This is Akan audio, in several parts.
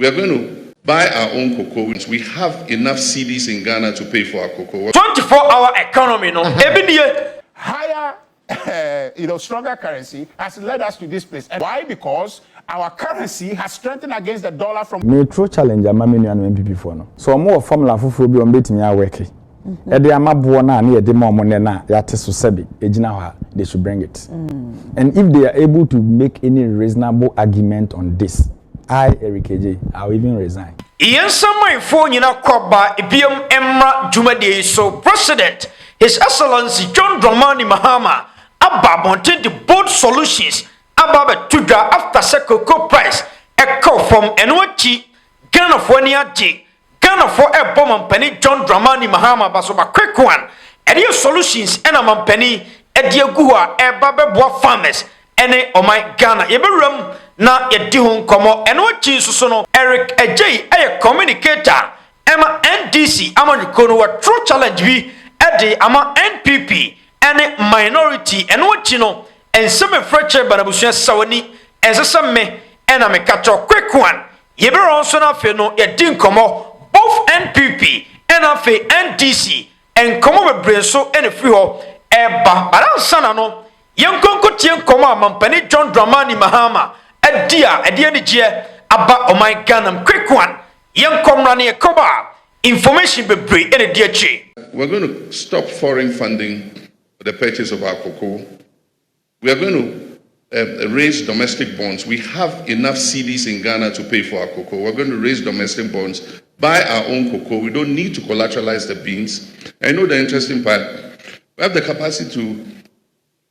We are going to buy our own cocoa. We have enough CDs in Ghana to pay for our cocoa. 24-hour economy, no? Higher, stronger currency has led us to this place. And why? Because our currency has strengthened against the dollar from. Metro challenge amaminu and NPP for no. So more formula for be on betting ya work. Ede amabuo na na yede mo na yate so sebi ejina ha they should bring it. And if they are able to make any reasonable argument on this, Eric AJ, I'll even resign. Yensama ifo nyina koba ebiom emra jumadi so President His Excellency John Mahama ababonte the bold solutions ababe tudra after cocoa price echo from enwachi Ghana for niaje Ghana for a bomb penny John Mahama basoba quick one and your solutions and a mampeni ediagua e babe boa farmers ene o my Ghana yeberum na yedi ho komo enwachi susono Eric AJ a communicator Emma NDC amanyukono wa true challenge bi edi ama NPP ene minority enwachi no enseme freche banabusua sawani enseseme ena mekacho quick one yeberon so na fe no yedi nkomo both NPP and afe NDC and komo bebre so ene free ho eba balansa na no yenkonko tie nkomo amampani John Mahama edia ni je aba o my Ghana quick one yenkomra ne koba information bebre ene die chi. We're going to stop foreign funding for the purchase of our cocoa. We are going to raise domestic bonds. We have enough CDs in Ghana to pay for our cocoa. We're going to raise domestic bonds, buy our own cocoa. We don't need to collateralize the beans. I know the interesting part. We have the capacity to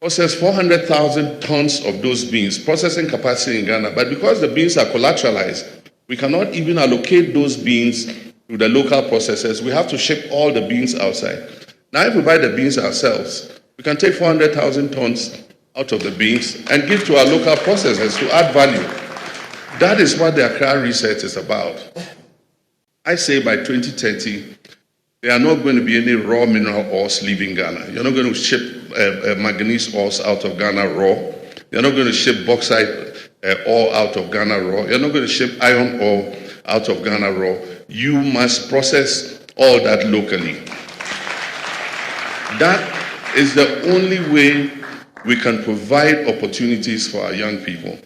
process 400,000 tons of those beans, processing capacity in Ghana. But because the beans are collateralized, we cannot even allocate those beans to the local processors. We have to ship all the beans outside. Now, if we buy the beans ourselves, we can take 400,000 tons out of the beans and give to our local processors to add value. That is what the Accra research is about. I say by 2030, there are not going to be any raw mineral ores leaving Ghana. You're not going to ship manganese ores out of Ghana raw. You're not going to ship bauxite ore out of Ghana raw. You're not going to ship iron ore out of Ghana raw. You must process all that locally. That is the only way we can provide opportunities for our young people.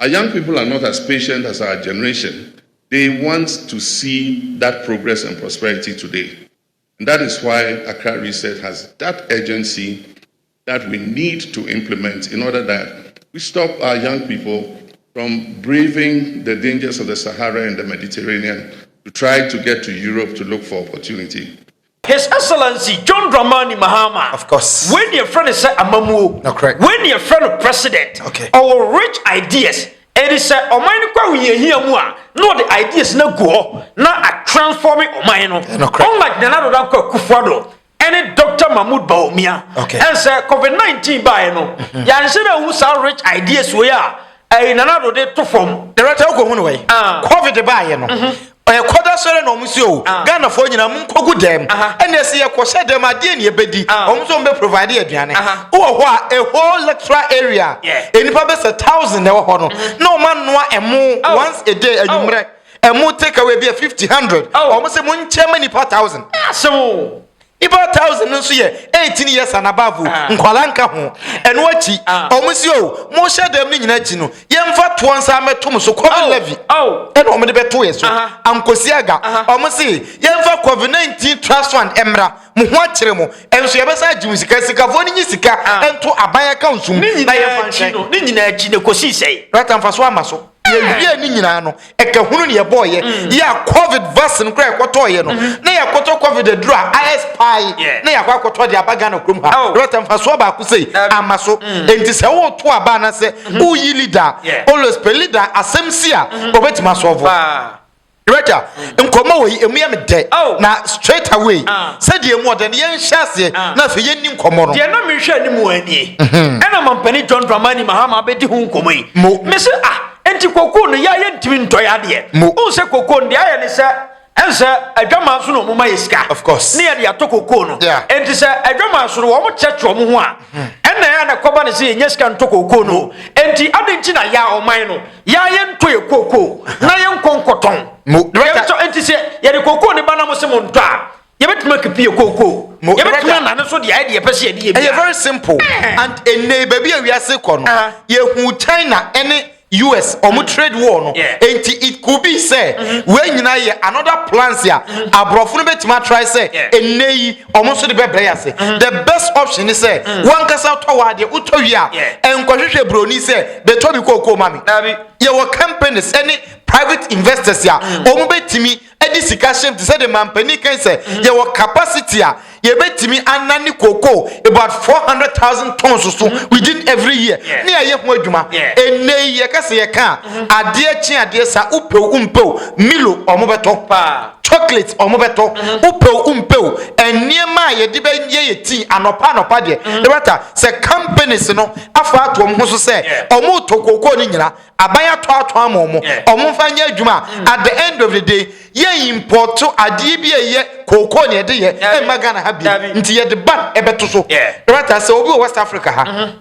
Our young people are not as patient as our generation. They want to see that progress and prosperity today. And that is why Accra Research has that urgency that we need to implement in order that we stop our young people from braving the dangers of the Sahara and the Mediterranean to try to get to Europe to look for opportunity. His Excellency John Mahama. Of course. When your friend is Amamu, no, correct. When your friend of president, okay, our rich ideas, and he said, "O mine kwa we here mua." No, the ideas no go, na a transforming o mine no. Unlike the Nado Danko Kufuado, any Dr. Mahmoud Baumia, okay, and say COVID-19 by no. Yansina who saw rich ideas we are. Nanado de to from the right go one way. COVID by no. Kwada sore no musio Ghana fo nyina munkogu dem ene se ye kwose dem ade ne ebedi omso mbe provide aduane wo ho a whole lecturer area enipa be 1,000 e wo ho no no man noa emu once a day anumre emu take away be 50-100 omso munchema nipa 1,000 so iba 1,000 nso ye 18 years and above nkwala nka ho eno achi omusio mo hye dem ni nyina achi no yemfa to nsa metom so covid levy eno omde beto yeso ankosiaga omusi yemfa covid-19 trust fund emra mo ho akire mo enso yebesa ajimu sika fo ni nyisika ento aban account sum na yemfa nchi no ni nyina achi ne kosi sei right amfaso amaso ye ni nyina no eka hunu ne ye boye ya covid vaccine kra ekotoye no na ya koto covid dura ISPI na ya kwakoto de abaga na krom ha rota mfaso ba ku sei amaso enti se wo to aba na se uyi leader always pe leader asemsia obetima solve Director, nkomo we emu ya mede na straight away said ye mu de ye nhase na fe ye ni nkomo no de na me hwe ni mu ani ena mampani John Mahama bedi hu nkomo yi me se enti kokoo no ya ye ntimi ntoya de o se kokoo no ya ne se ense adwama so no mo ma yeska of course ne ya de atokokoo no enti se adwama so no wo mo cheche mo ho a ena ya na koba ne se nyeska ntokokoo no enti ade nchi na ya oman no ya ye ntoye kokoo na ye NPP koko yebetuma na no so de idea pese de bia very simple and ene baby we ase ko no ye hu China any US trade war no enti it could be say we nyina ye another plans ya abrofo no betima try say eneyi so de bebre ase the best option is say one kasa to wa de utowi a enkohwehwe broni say be to bi koko mami ye wo companies any private investors ya betimi edi sika shem to say the mampani can say ye wo capacity a ye betimi anani koko about 400,000 tons so within every year ni aye ho adwuma eneyi ye kase ye ka ade chi ade sa umpeo milo beto chocolate beto umpeo eniema ye de be ye ti anopa de the matter say companies no afa to ho so say to koko ni nyina abaya to amomo fanya adwuma at the end of the day ye import ade bi ye koko ne de ye magana ha bi nti ye de ban ebeto so the matter say obi West Africa ha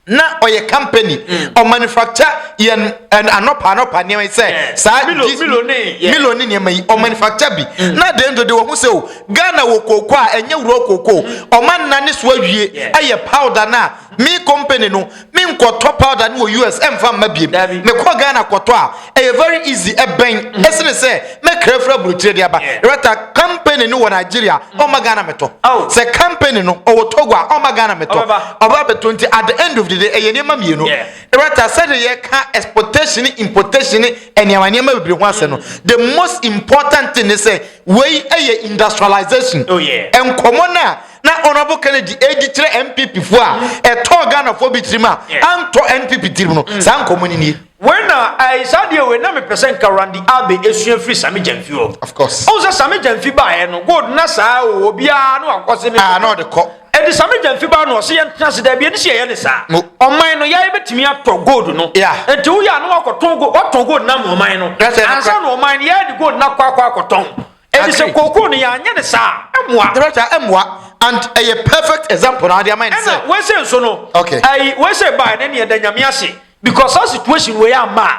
na oye company or manufacture yen anopa ne say sa miloni ne mai o manufacture bi na the end of the day wo say Ghana wo koko a enye wuro koko o man na ne so awie eye powder na me company no me nkoto powder no US emfa ma biem me ko Ghana koto a eye very easy ben esene say me krefra burutire dia ba rata company no wo Nigeria o ma Ghana meto say company no o Togo a o ma Ghana meto oba be 20 at the end of the day eye nema mienu rata say ye ka exportation importation eniama bebre ho ase no the most important thing is say we eye industrialization enkomo na honorable Kennedy edi NPP fo a eto Ghana fo bitrima anto NPP tirim no san community when I said you when me percent karandi abe esua free Sami Jamfi of course o say Sami Jamfi ba no gold na sa obia no akose me no de ko e di Sami Jamfi ba no so yentna se da bia ni se ye ne sa oman no ya betimi ato gold no enti wo ya no akoton gold oton gold na mo oman no ansa no oman ya di gold na kwa akoton e di se koko no ya anya ne sa emwa and a perfect example now their mind say we say so no okay we say by na ne da nyame ase because that situation we am ma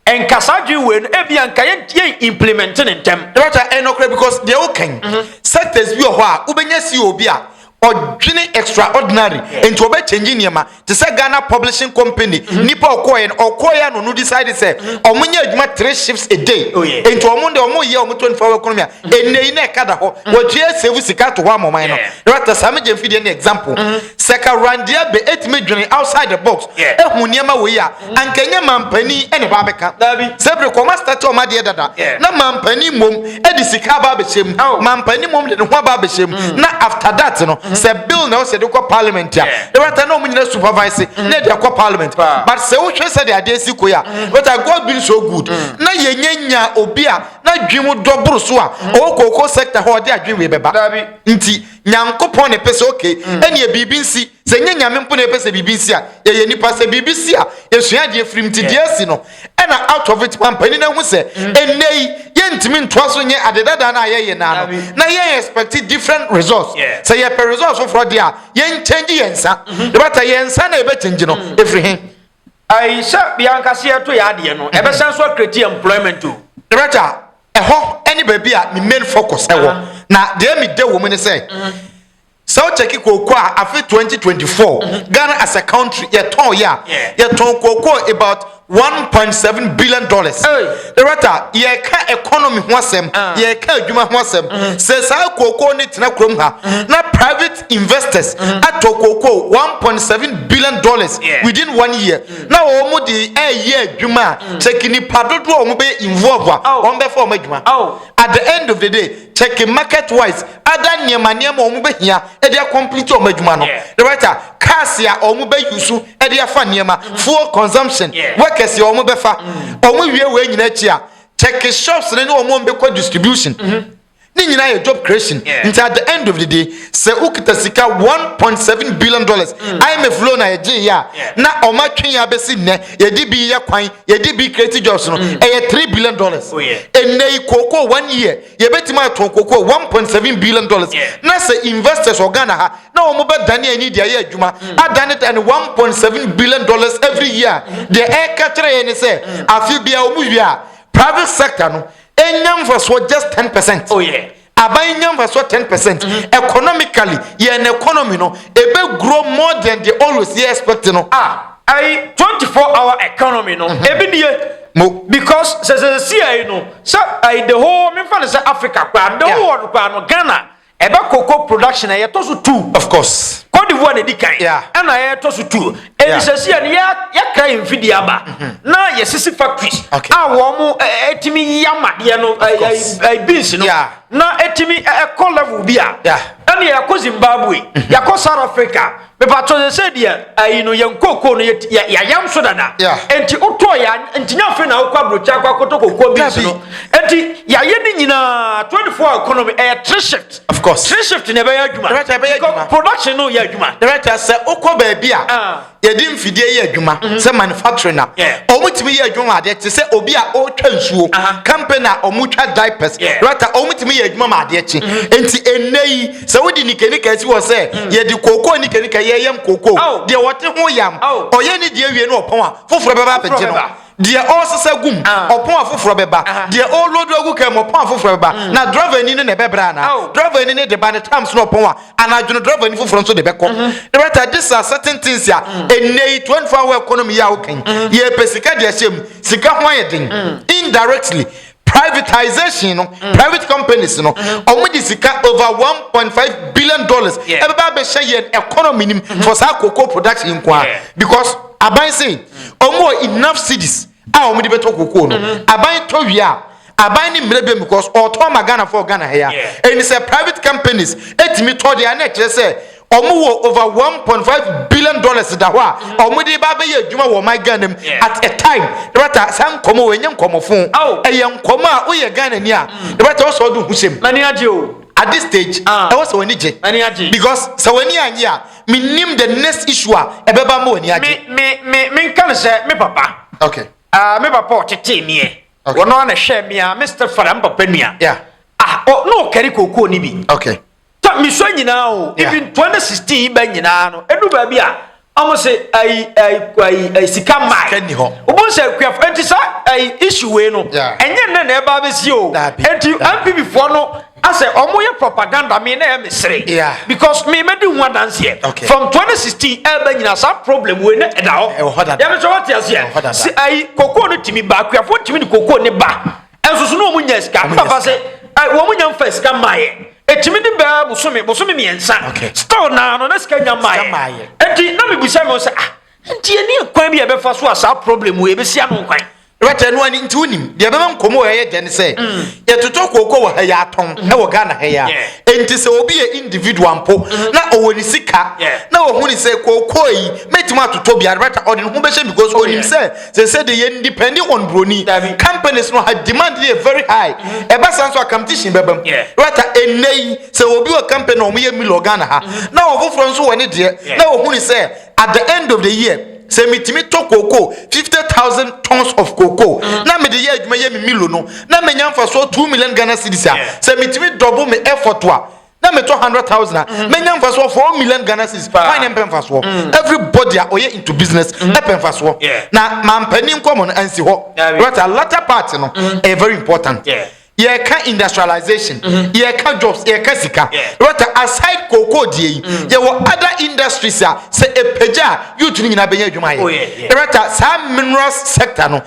enkasadwe we no ebia nka ye implementing in them because they okay sectors bi ho a ubenya si obi a odwene extraordinary into obe change niema to say Ghana Publishing Company nipa okoye no decide say omunya adwuma 3 shifts a day into omunde omoye 24 economy enei na ekada ho wotue save sika to ho amoman no right Sami Jamfi dey an example seka randia be etime dwene outside the box ehun niema we ya ankanya mampani ene ba beka sebre koma start o ma de dada na mampani mom edi sika ba be chem mampani mom de ho ba be chem na after that no se bill na se de ko parliament ya the matter no munyina supervise na de ko parliament but se wo hwe se de ade si ko ya but God been so good na yenyanya obi a na dwimu dobro so a o koko sector ho de adwen we beba nti nyankopon ne pese okay ene e bibinsi se nyanya mempo ne pese bibinsi a ye nipa se bibisi a yesua de frim ti de asi no ena out of it pampani na hu se enei yentimi ntoaso nye adedada na ye na no na ye expect different results say ye per results for there yen change yensa the matter yensa na ebe change no everything I say bianca se to ya de no ebe sense so create employment too the matter eho any baby a me main focus ewo na de me de wo me say so check koko a afi 2024 Ghana as a country ye ton koko about $1.7 billion. The rata ye ka economy ho asem ye ka adwuma ho asem se sa koko ni tena krom ha na private investors ato koko $1.7 billion within 1 year na wo mu di year adwuma check ni padodo o mu be involve on be for adwuma at the end of the day check market wise other niema o mu be hia e dey complete o adwuma no the rata cars ya o mu be use e dey afa niema fuel consumption kesi omo befa omo wie we nyina chi a check shops ne omo mbekwa distribution ni nyina ye job creation until at the end of the day se ukita sika $1.7 billion IMF loan na ye ya na oma twen ya besi ne ye di bi ye kwan ye di bi create jobs no e $3 billion enei koko 1 year ye betima ton koko $1.7 billion na se investors organa ha na omo be dane ani dia ye adwuma adane than $1.7 billion every year the air catcher ye ne se afi bia omo wi a private sector no enyam for so just 10%. aban nyamba so 10% economically ye an economy no ebe grow more than they always expect no. I 24-hour economy no ebi nie because say no so the whole me fan say Africa kwa the whole world kwa no Ghana ebe cocoa production e to so 2 of course Cote d'Ivoire di kan and I to so 2 e say say ya kra mfidi aba na ye sisi factories wo mo etimi yamade no beans no na etimi call level bia and ya ko Zimbabwe ya ko South Africa me patro say dia no yan cocoa no ya yam so dada enti oto ya enti nya fe na okwa brocha akwa kotoko beans no enti ya ye ni nyina 24 economy three shift of course three shift ne be ya adwuma production no ya adwuma director say okwa ba bia yedi mfidie ye adwuma say manufacturing na omutimi ye adwuma ade te say obi a otwa nsuo company a omutwa diapers director omutimi ye adwuma ma ade chi enti enei say wodi nikenika si wo say yedi koko nikenika ye yam koko de wote ho yam oye ni de awie no opon a foforo beba pege no de all sesa gum opon a foforo beba de all load agu kam opon a foforo beba na driver ni ne bebra na driver ni de ban times no opon a anadwono driver ni foforo so de beko director this are certain things ya enei 24-hour economy ya okan ye pesika de asem sika ho ayeden indirectly privatization no private companies no omudi sika over 1.5 billion dollars everybody be share economy nim for sa cocoa production kwa because aban say omo enough cities omudi beto cocoa no aban to wia aban ni mrebe because auto magana for Ghana here and it's a private companies etimi to dia na kire say omo over 1.5 billion dollars da ho a omudi ba be ye adwuma wo my Ghana at a time rata san komo we nyam komo fun eyen komo a oye Ghana ni a rata so do husem mani aje o at this stage e was woni je mani aje because so woni anye a minim the next issue a ebeba ma woni aje me kan say me papa okay me papa tete mi wono na hwe mi a Mr. Faram papa nua no carry cocoa ni bi okay mi so nyina o even 2016 ba nyina no edu ba bia amo se ai sika mai kani ho obo se kwaf enti sa ai issue we no enye ne na eba be si o enti NPP for no ase omo ye propaganda me na e mesere because me medi hu dance here from 2016 eba nyina sa problem we na eda ho ya me so what ya se ai kokoo no timi ba kwafo timi ni kokoo ne ba enso no omo nya sika papa se ai wo mo nya mfa sika mai etimi di ba busumi miensa store na no na sika nya mai enti na me busa me say enti eni kwan bi e be fa so asa problem we be sia no kwan rata no ani nti unim de be nkomo ye den say ye toto kokko wo ha ya ton e wo Ghana ha ya enti se obi ye individual mpo na owoni sika na wo huni say kokko yi metima atoto bia rata odin ho be she because onim say de ye depending on broni companies no have demand dey very high e ba san so competition bebam rata enei say obi wo company o mo ye milo Ghana ha na wo foforo nso woni de na wo huni say at the end of the year say mitimi to cocoa 50,000 tons of cocoa na me de ye adwuma ye me milo no na me nyamfa so 2 million Ghana cedis say mitimi double me effort wa na me to 100,000 me nyamfa so 4 million Ghana cedis fine empemfa so everybody are oye into business empemfa so na mampani nkomo no ansi ho but a latter part no very important ye ka industrialization ye ka jobs ye ka sika but aside cocoa die ye wo other industries say epeja youth ni na benya adwuma ye but some minerals sector no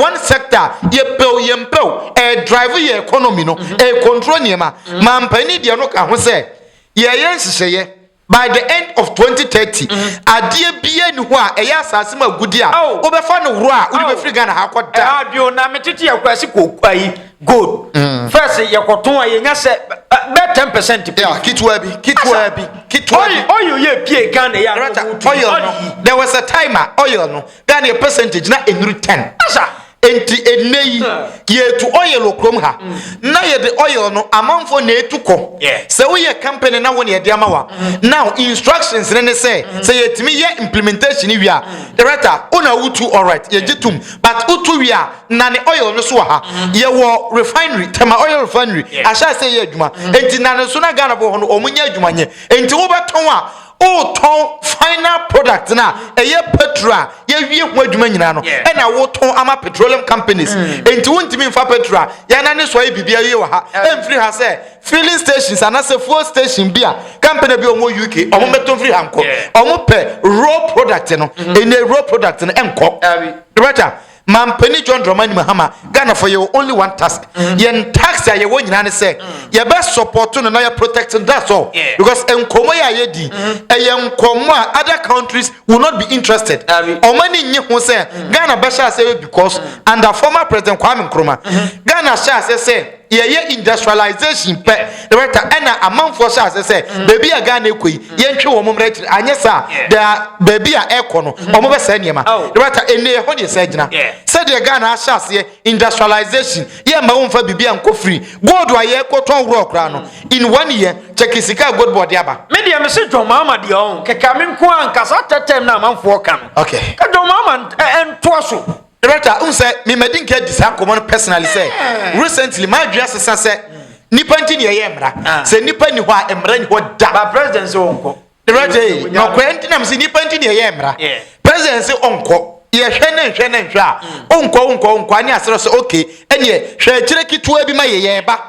one sector ye pel drive ye economy no control niema mampani dia no ka ho say ye nhihye by the end of 2030 adie bia ni ho a eya asase ma gudi a obefa no woro a odi be free Ghana ha kwada adio na metete yakwasi kokwai gold first yakoton a yenya se be 10% kitwa bi oil ye pie Ghana ya oil no there was a timer oil no Ghana percentage na enru 10 asa enti enei ye to oil okrom ha na ye the oil no amanfo na etuko se we ye company na won ye de amawa now instructions ne say yetimi ye implementation wi a director una wutu alright ye gitum but utu wi a na ne oil no so ha ye wo refinery tema oil refinery asha say ye adwuma enti na ne so na Ghana bo ho no omunya adwuma nye enti wo beton a o ton final product na eye petrol ye wie ho adwuma nyina no e na wo ton ama petroleum companies enti wontimi mfa petrol ya na ne so ye bibia ye wa ha emfiri ha say filling stations and as a fuel station bia company bi omo UK omo meton free hanko omo pe raw product no ene raw product no enko right Mampeni John Mahama Ghana for you only one task. Yen tax ya ye won nyina ne say ye be support no na ye protecting that's all. Because enkomo ya ye di enkomo other countries will not be interested. Omani nyi ho say Ghana be sha say because under former president Kwame Nkrumah Ghana sha say ye industrialization pe the right na amanfo sha say baby a Ghana ekoi ye ntwe wo momra tiri anye sa the baby a ekọ no omo be sa niema the right ene ho de sa gina said the Ghana sha say industrialization ye ma wo mfa bibi anko free gold wa ye koton wuro okra no in 1 year check sika gold board aba media me say John Mahama de on keka me nko ankasa tetem na amanfo ka no okay ka John Mahama ento so Director, me medin ke disa common personally say recently my address say nipa nti ne ye emra say nipa ni ho a emra ni ho da ba president say onko Director no kwenti na say nipa nti ne ye emra president say onko ye hwe na nhwe a onko ani asero say okay ene hwe kire kitua bi ma ye ba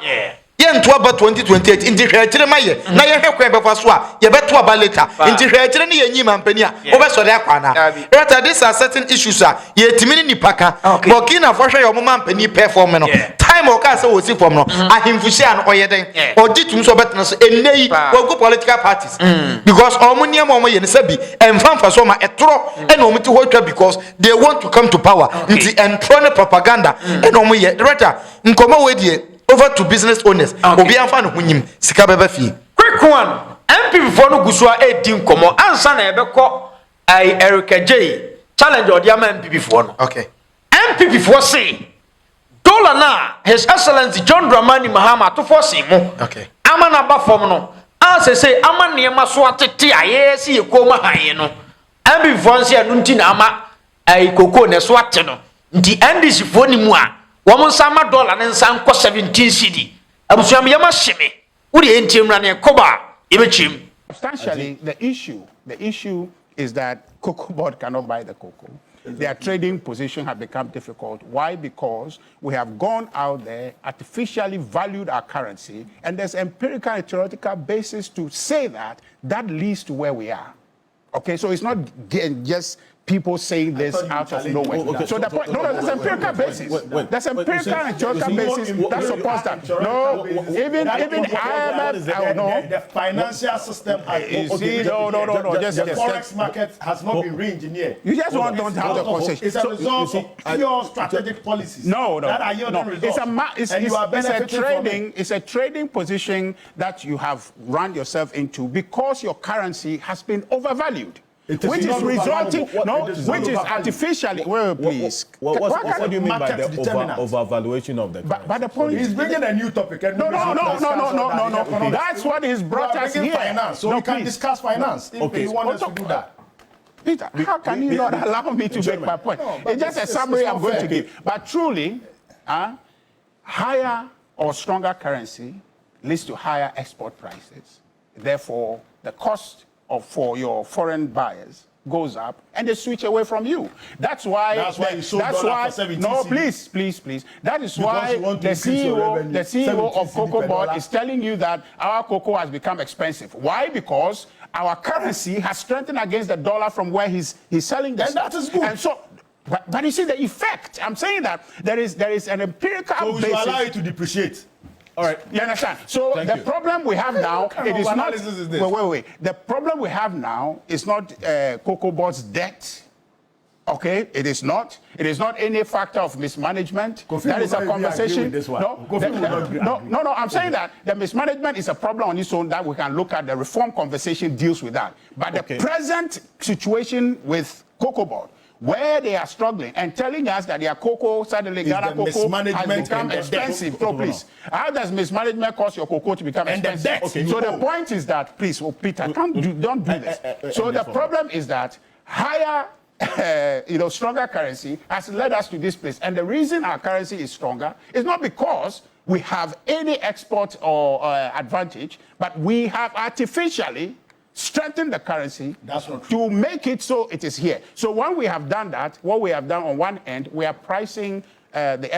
ye nto aba 2028 inti hwe kire ma ye na ye hwe kwan befa so a ye beto aba later inti hwe kire ne ye nyima mpani a obesore akwana Director, these are certain issues a ye timini nipaka Burkina Faso ye omoma mpani perform no time o ka say wo si form no ahimfuhia no oyeden ogitum so betena so enei wo political parties because omoniam omo ye ne sabi emfamfa so ma etoro ena omti hotwa because they want to come to power inti entrone propaganda ena omo ye Director, nkomo we die over to business owners obi amfa no hunyim sika beba fie quick one MPP for no gusua edi nkomo ansa na ebekọ Erica J challenge odi ama MPP for no okay MPP for say dollar na His Excellency John Mahama to for say mo okay ama na ba form no as say ama niema so atete aye si ekoma han no MPP for say anu nti na ama koko ne so ate no nti NDC for ni mu a wo sama dollar ne nsan ko 17 cedi abusuam yama hyeme wo de entimra ne koba ebechim Substantially, the issue is that cocoa board cannot buy the cocoa. Their trading position has become difficult. Why? Because we have gone out there, artificially valued our currency, and there's empirical and theoretical basis to say that that leads to where we are. Okay, so it's not just people saying this out of nowhere. Okay, so the point, no, there's empirical basis. There's empirical and theoretical basis that supports that. No, even IMF, the financial system has the forex market has not been re-engineered. You just don't have the conversation. It's a result of pure strategic policies. No. That are yielding results. It's a trading position that you have run yourself into because your currency has been overvalued. Which is resulting, which is artificially. Well, please. What do you mean by the overvaluation of the currency? But the point is bringing a new topic. No. That's what he's brought us here. Finance, so we can discuss finance. If you want us to do that. Peter, how can you not allow me to make my point? It's just a summary I'm going to give. But truly, higher or stronger currency leads to higher export prices. Therefore, the cost for your foreign buyers goes up and they switch away from you. That's why you sold dollar for 17 cedis. Please. That is why the CEO of Cocoa Board is telling you that our cocoa has become expensive. Why? Because our currency has strengthened against the dollar from where he's selling this. And that is good. And so, but you see the effect. I'm saying that there is an empirical basis. So we should allow it to depreciate. All right, you understand? So the problem we have now, it is not. Wait. The problem we have now is not Cocoa Board's debt. Okay, it is not. It is not any factor of mismanagement. That is a conversation. No. I'm saying that the mismanagement is a problem on its own that we can look at. The reform conversation deals with that. But the present situation with Cocoa Board, where they are struggling and telling us that their cocoa, suddenly Ghana cocoa has become expensive. So please, how does mismanagement cause your cocoa to become expensive? Okay, so the point is that, please, Peter, don't do this. So the problem is that higher, stronger currency has led us to this place. And the reason our currency is stronger is not because we have any export or advantage, but we have artificially strengthen the currency That's not true. to make it so it is here. So when we have done that, what we have done on one end, we are pricing the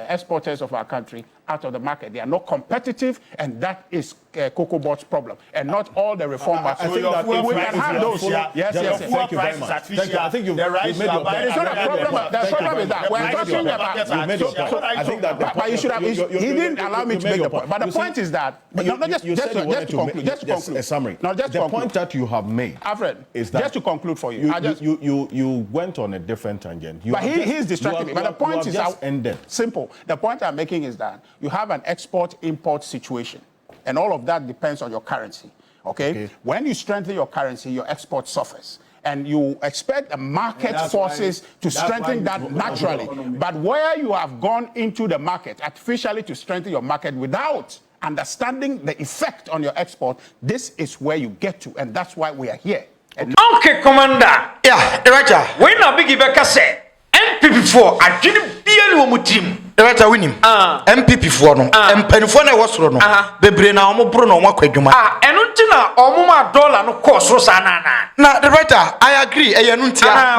exporters of our country out of the market. They are not competitive, and that is Cocoa Board's problem, and not all the reformers. I think that we can have those. Yes. Thank you very much. Thank you. I think you've made your point. It's not a problem. The problem is that we're talking about. You've made your point. I think that But you should have. He didn't allow me to make the point. But the point is that. Just to conclude. A summary. No, just the point that you have made, Alfred, is that just to conclude for you. You went on a different tangent. But he's distracting me. But the point is ended. Simple. The point I'm making is that you have an export-import situation, and all of that depends on your currency. Okay? When you strengthen your currency, your export suffers. And you expect the market forces to strengthen that naturally. But where you have gone into the market artificially to strengthen your market without understanding the effect on your export, this is where you get to. And that's why we are here. Okay, Commander. Yeah, Director. When I begin back, I say, NPP4, I didn't be any team. Director Winnie. MPP for no. MPP na was no. Bebre na omo bro no wa kwadwuma. Enu ntina omo ma dollar no cost so sana na. Na Director, I agree. Enu ntia.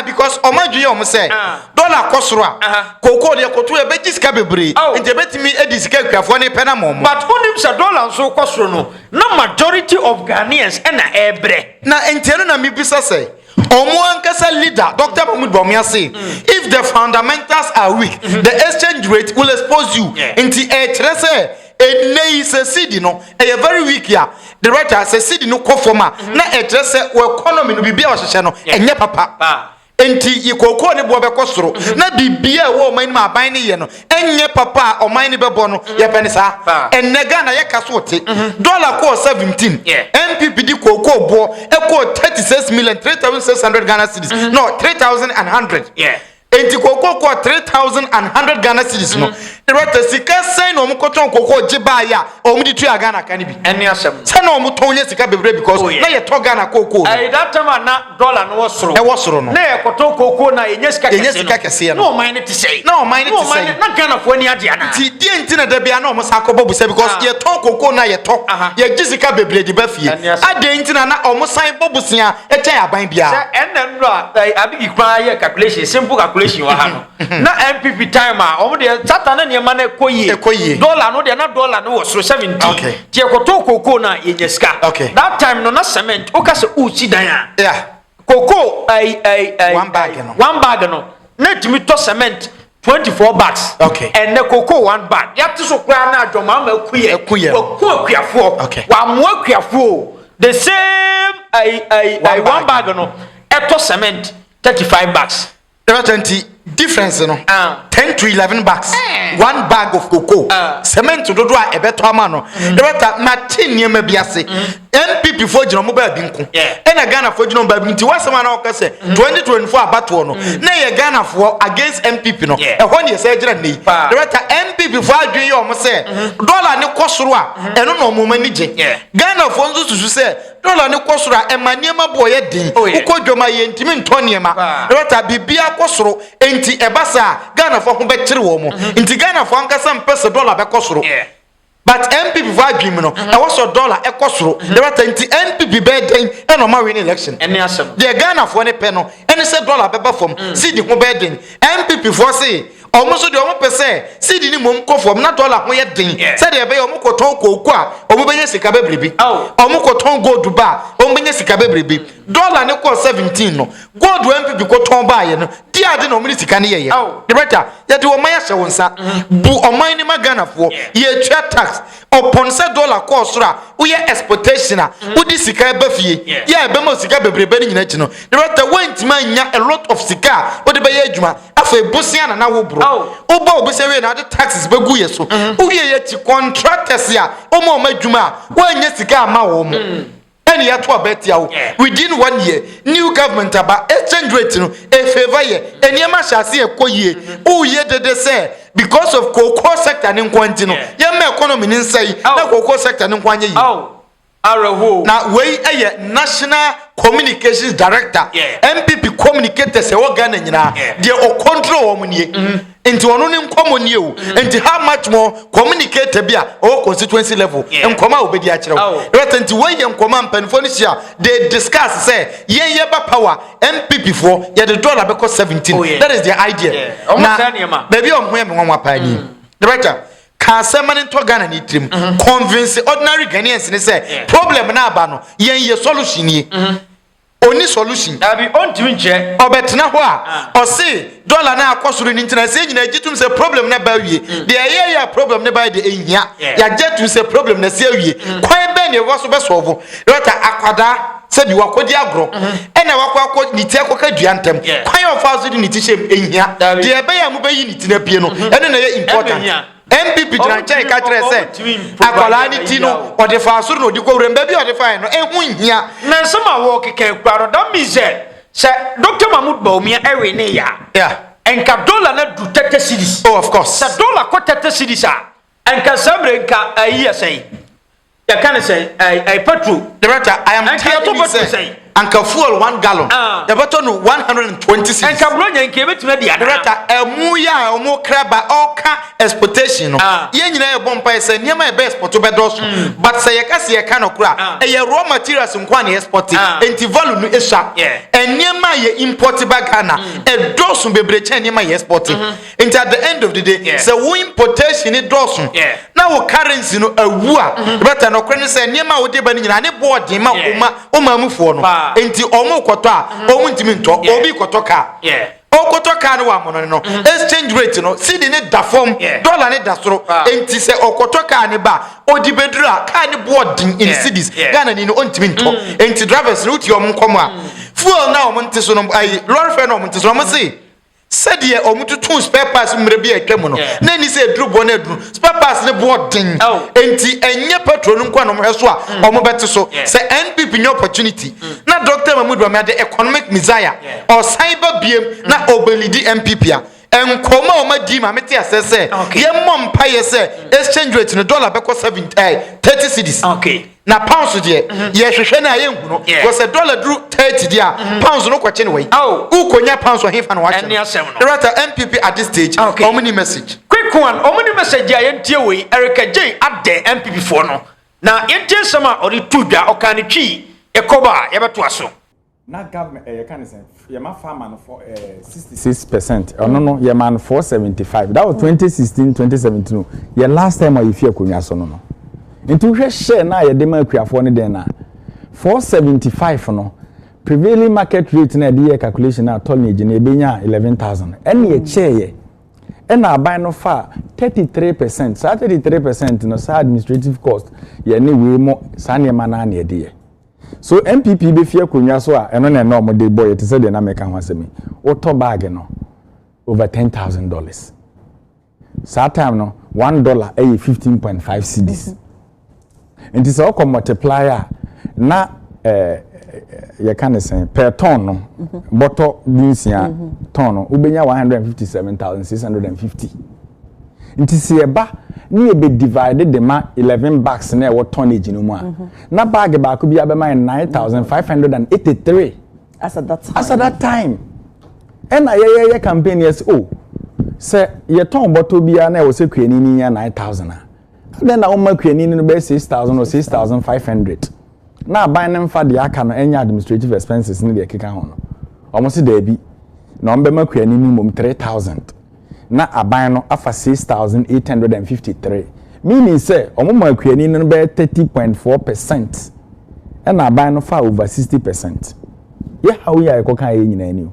Because omo dwe omo say dollar cost ro a. Koko de koto e beji sika bebre. Nte betimi edi sika kwafo ne pena momo. But unim sa dollar so cost ro no. Na majority of Ghanaians na ebre. Na nteno na mi bisa say Omo ankasa leader, Dr. Mahmoud Bawumia say, if the fundamentals are weak, the exchange rate will expose you. Inti say a cedi no, a very weak ya. The writer says cedi no kofoma. Na say we economy no bibia wa no, enye papa. Enti yikoko ne bo be kosoro na bibia wo man ma ban ne ye no enye papa o man ne bebo no ye pene sa enega na ye kaso te dollar ko 17 NPP di koko bo e ko 36,3,600 Ghana cedis no 3,100 enti koko ko 3,100 Ghana cedis no the right sika say no mkoton koko jiba ya o mudi tu Ghana kan bi eni asem say no mton ye sika bebre because na ye to Ghana koko that time na dollar no wosoro e wosoro no na ye koton koko na ye sika kese no no mine te say no mine te say na Ghana fo ani ade ana ti die ntina da bia na omo sakobo bu say because ye to koko na ye to ye gisika bebre di ba fie ade ntina na omo san bobusia e che aban bia say enna no abigi kwa ye calculation simple calculation wa ha no na NPP time a omo de satana ne ma na ekoyi dollar no de na dollar no was 70 tie koto koko na yenyeska that time no na cement o ka se uchi dan a koko one bag no na timi to cement 24 bags and the cocoa 1 bag yat so kwa na adwoma ma akuye wa mo akuafo the same 1 bag no eto cement 35 bags there are 20 difference no 10 to 11 bags 1 bag of cocoa cement do a ebeto ama no there machine niam biase NPP for gino mobile binku na Ghana for gino mobile nti wasema na okase 2024 abato no na ye Ghana for against NPP no e ho ne se gira nei there NPP for adwen ye omo se dollar ne kosoro a eno no mo mani je Ghana for nzu susu se dollar ne kosoro a emaniema boye din ukodwoma ye ntimi ntoniema there bibia kosoro enti ebasa Ghana for ho betire wo mo enti Ghana for ankasa mpese dollar be kosoro but NPP for adwim no e was dollar e kosoro there enti NPP be den e no ma win election eni asem the Ghana for ne pe no eni se dollar be ba fom sidi ho be den NPP for say omo so de omo pese sidi ni mom kofom na dollar ho ye den se de be omo koton koku a omo benye sika bebrebe omo koton gold ba omo benye sika bebrebe dollar ne ko 17 no gold NPP koton ba ye no dia de no omo sika ne ye the better ye de omo ya hye wonsa bu omo ni Ghana for ye twa tax upon say dollar ko sura we exportation a udi sika ba fie ye be mo sika bebrebe ni nyina chi no the better went man nya a lot of sika odi be ye adwuma afa ebusia na wo bro oba obese we na the taxes begu ye so uye ye ti contractors ya omo madwuma wa nya sika ama wo mo any ya to abetia wo within 1 year new government aba exchange rate no e favor ye eniema shase ekoyie uye dede say because of cocoa sector ni nkwanti no ye ma economy ni nsai na cocoa sector ni nkwanye yi na we national communications director NPP communicators e wo Ghana nyina de o control wo munye Enti ono ne nkomo nie o. Enti how much more communicate bia or constituency level. Nkoma obedi a kire o. Right enti we ye nkoma mpanfo ni sia they discuss say ye ba power NPP for ye the dollar because 17. That is the idea. Na baby o ho ye me nwa pa ni. Director ka semane to Ghana ni trim convince ordinary Ghanaians ni say problem na aba no ye solution ni. Only solution. Abi on twinche. Obetna ho a. O say dollar na akosoro ni ntina say nyina gitum say problem na ba wie. The ya problem na ba de ehia. Ya jetum say problem na say wie. Kwan be ne wo so be solve. Rota akwada se bi wakodi agro. E na wakwa ni ti akoka duantem. Kwan of house di ni ti shem ehia. De be ya mu be yi ni tina pie no. Eno na ye important. NPP Janchai Katre said, Akolani Tino, or the Fasur, no, you go remember, or the fine, and win here. Nansama walk a crowd, don't be said, Sir Dr. Mahmoud Baumia, every near. Yeah. And Cadola not do 30 cities. Oh, of course. Sadola quote 30 cities, and Casabre a year say. You can't say, I put through. Director, I am telling you, say. And can fuel 1 gallon. The button 126. And Cabronia and came it to the director, a muya or more crab by all car exportation. Yen a bomb say near my best for Tobados, but say a cassia can of crab. A raw materials in Quani exporting, and Tivolu is sharp. And near my imported by Ghana, a dozen be breaching near my exporting. And at the end of the day, so we importation in dozen. Now currency no a woo, but an occurrence say near my debony and a board, Oma for. Enti omo kwota omo ntimi nto obi kwotoka okotoka no wa mono no exchange rate no see the ne da form dollar ne da soro enti se okotoka ne ba odi bedura ka ne boarding in cities Ghana ni no ntimi nto enti drivers no uti omo nkomo a fuel na omo nteso no ai lorry fare na omo nteso omo see said ye omututu spare parts mre bi atwam no na ni say dru bo na dru spare parts ne boarding enti enye petrol nkwa no mheso a omo bete so say NPP new opportunity na Dr. Mahmoud Bawumia the economic messiah or cyber biem na obelidi NPP a enkoma o madi ma meti asese ye mom pa ye say exchange rate no dollar be ko 30 cedis na pounds de ye hwehwe na ye nhu no was a dollar drew 30 dia pounds no kwache ne wei ukonya pounds o hefa no wache the right NPP at this stage how many message quick one how many message ya yentie wei Erica J at the NPP for no na yentie sama ori tudwa okanitwi ekoba ye beto aso na government you can say your man farmer for 66% or no your man 475 that was 2016 2017 your last time you fear kunya so no into hwe share na ye dem akuafo ne den na 475 no prevailing market rate na the calculation na tonnage na ebenya 11,000 and ye share ye and na buy no fa 33% so 33% no sa administrative cost ye ne we mo sa ne ma na na ye de so NPP be fear kunya so a eno na no mo de boy it say de na make ho asemi auto bag no over $10,000 sa time no $1 ay 15.5 cedis and this all multiplier na you can say per ton no bottle dinsia ton no ubenya 157,650 nti se eba ni be divided the ma 11 bags na what tonnage no mu a na bag ba ko bia be ma 9,583 as at that time and ye campaign yes oh say ye ton bottle bia na wo se kwani ni ya 9,000 then na umma kwani no be 6,000 or 6,500 na buy them for the aka no any administrative expenses ni de keka ho no almost there be na ombe ma kwani ni mum 3,000 na aban no afa 6,853 meaning say omuma kwani no be 30.4% and aban no fa over 60% ye how we are kokan ye nyina ani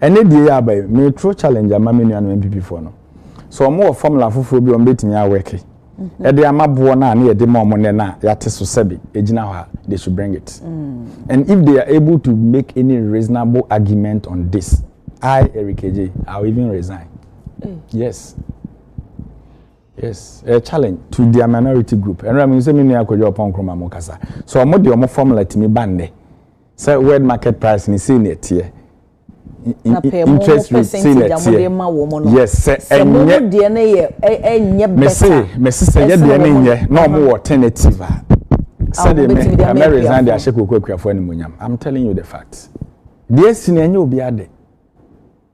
and dey ya by me true challenge ama me nuanu MPP for no so omo formula foforo bi ombetimi a work e dey amabo na na ye dey ma omo ne na yate so sebi ejina ha they should bring it and if they are able to make any reasonable argument on this Eric J I'll even resign. Yes, a challenge to their minority group. And I mean, say me akojo upon kroma mokasa. So omo de omo formula timi bande. Say world market price ni say net here. Interest rate say net here. Yes, say enye de na ye enye better. Me say ye de na enye no omo alternative. Say de me resign de ahye kokwa kwafo ni monyam. I'm telling you the facts. Dey sini enye obi ade.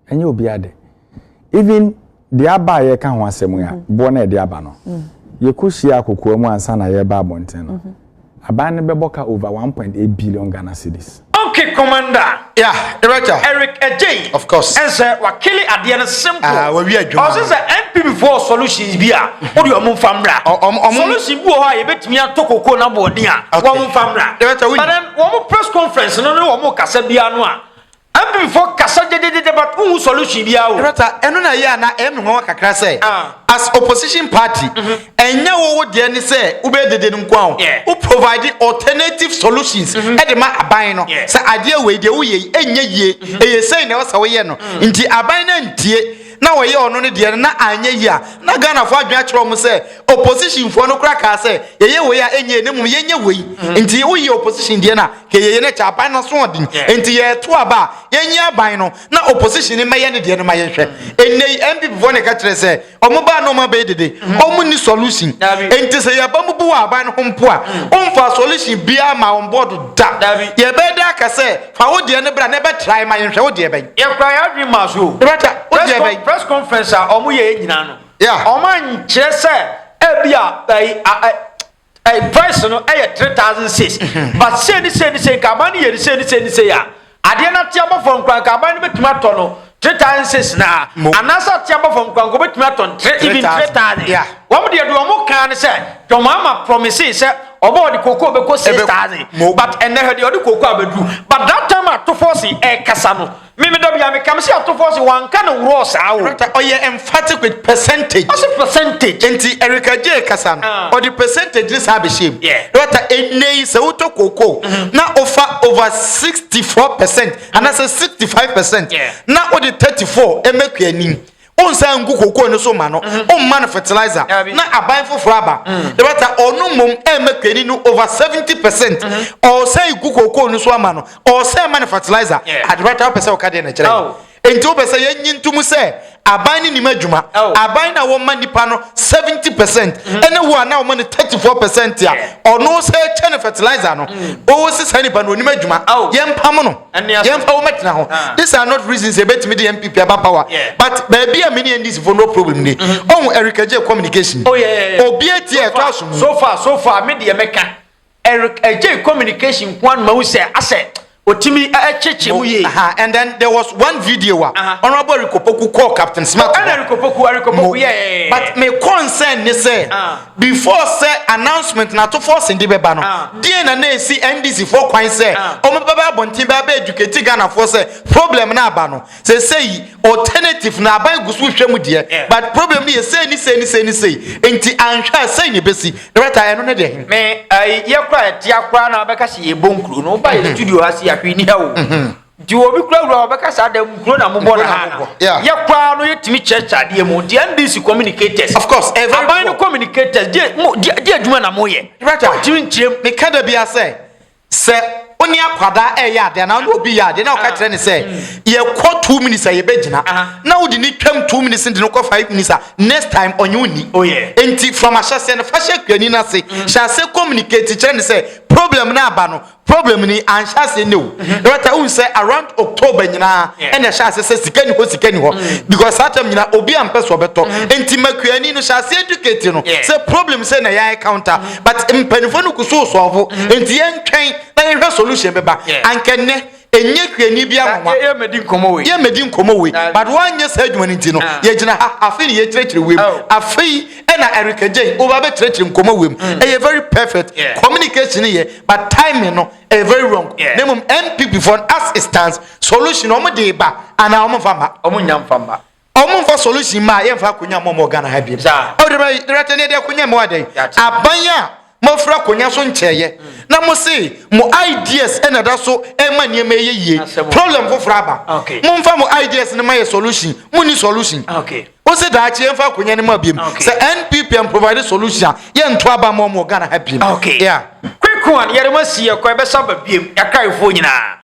Enye obi ade. Even de aba ye ka ho asemu ya bo na de aba no ye kushia kokoa mu ansa na ye ba abonten no aban ne beboka over 1.8 billion Ghana cedis. Okay, Commander. Yeah, Director. Eric Ejay. Of course. And sir, wakili adiana simple. We are Juma. Also, the NPP for solutions bia. What you move famra? Solution bu ha ye betimi atoko ko na bo dia. Wo move famra. Director, but then wo press conference no wo kasa bia no a. NPP for kasa de but who solution bia o. Director, eno na ya na em no kakra say. As opposition party, enya wo de ni say ube dede nkwa who provide alternative solutions e de ma aban no say ade we de wo ye enya ye e say na wo sa wo ye no nti aban na ntie na wo ye ono ne de na anya yi a na Ghana fo adwen akero mo say opposition fo no kra ka say ye we ya enye ne mum ye nya we nti wo ye opposition de na ke ye na cha aban no so odin nti ye to aba ye nya aban no na opposition ni maye ne de no maye hwe enei MPP fo ne ka kire say omo ba no ma be dede omo ni solution enti say ya ba mu bu aban no hompo a omfa solution bia ma on board da ye be da ka say fa wo de ne bra ne be try maye hwe wo de be ye kra ya dream maso press conference omo ye nyina no oman kire say ebia price no 3006 but say ka ban ye say ya ade na tiaba from kran ka ban betuma to no 3006 na anasa tiaba from kran go betuma to even 3000 wo de do mo kan say John Mahama promise say obo de koko be ko 6000 but ene he de koko abedu but that time at to force kasa no me do bia me kam say at to force wan kan wro sa wo oye emphatic with percentage what's the percentage enti Erica J kasa no or the percentage this have shame what ene say uto koko na offer over 64% and that's 65% na o the 34 emeku anim onsa ngu koko no so ma no on man fertilizer na aban foforo aba the better onu mum emekwani no over 70% or say ngu koko no so ama no or say man fertilizer at better person o ka de na kire enti o be say yin ntum say aban ni nimadwuma aban na wo man nipa no 70% ene wo na wo man 34% ya ono say chen fertilizer no o si say nipa no nimadwuma yempam no yempa wo metna ho these are not reasons e betimi the MPP aba power but baby a many NDC for no problem ni on Erica J communication obi etie so far me de meka Erica J communication kwan ma wo say ase otimi echeche mu ye and then there was one video honorable Rikopoku call Captain Smart Rikopoku but me concern ni say before say announcement na to force ndi beba no die na see NDC for kwan say omo baba bontin ba educate Ghana for say problem na aba no say alternative na aba gusu hwemu die but problem ni say enti anhwa say ni besi right eno ne de me ye kra tia kra na beka se ye bonkru no ba ye studio ha se ahwe ni ha o di obi kura obeka sa da mkro na mbo na ha ye kwa no yetimi church ade mu the NDC communicators of course every communicators die adwuma na moye timi nchiem me kada bia se oni akwada ya ade na obi ya ade na o ka kire ni se ye kwa 2 minutes ye begina na odi ni twam 2 minutes ndi no kwa 5 minutes next time onye uni enti from ashase na fashe kwani na se shase communicate kire ni se problem na aba no problem ni anshase ne o right I say around October nyina ene shase se sikani ho because that time nyina obi ampe so beto enti makwani no shase educate no say problem say na ya counter but mpanifo no kuso solve enti yentwen na yehwe solution beba ankenne enye kwani bia nwa ye medi nkomo we but one yes adwuma nti no ye gina afi ni ye kirekire we afi na Erica J over be kirekire nkomo we e very perfect communication ye but timing no e very wrong nemum MPP for as it stands solution omo de ba ana omo famba omo nyamfamba omo fa solution ma ye fa konya mo Ghana ha bi o de ba director ne de konya mo adan abanya mofra konya so ncheye na mo say mo ideas ena da so ema ne ma ye problem for fraba mo mfa mo ideas ne ma ye solution mo ni solution o se da chi mfa konya ne ma biem say NPP and provide solution ye nto aba mo Ghana ha biem quick one yere ma sie ko e be sa ba biem ya kai fo nyina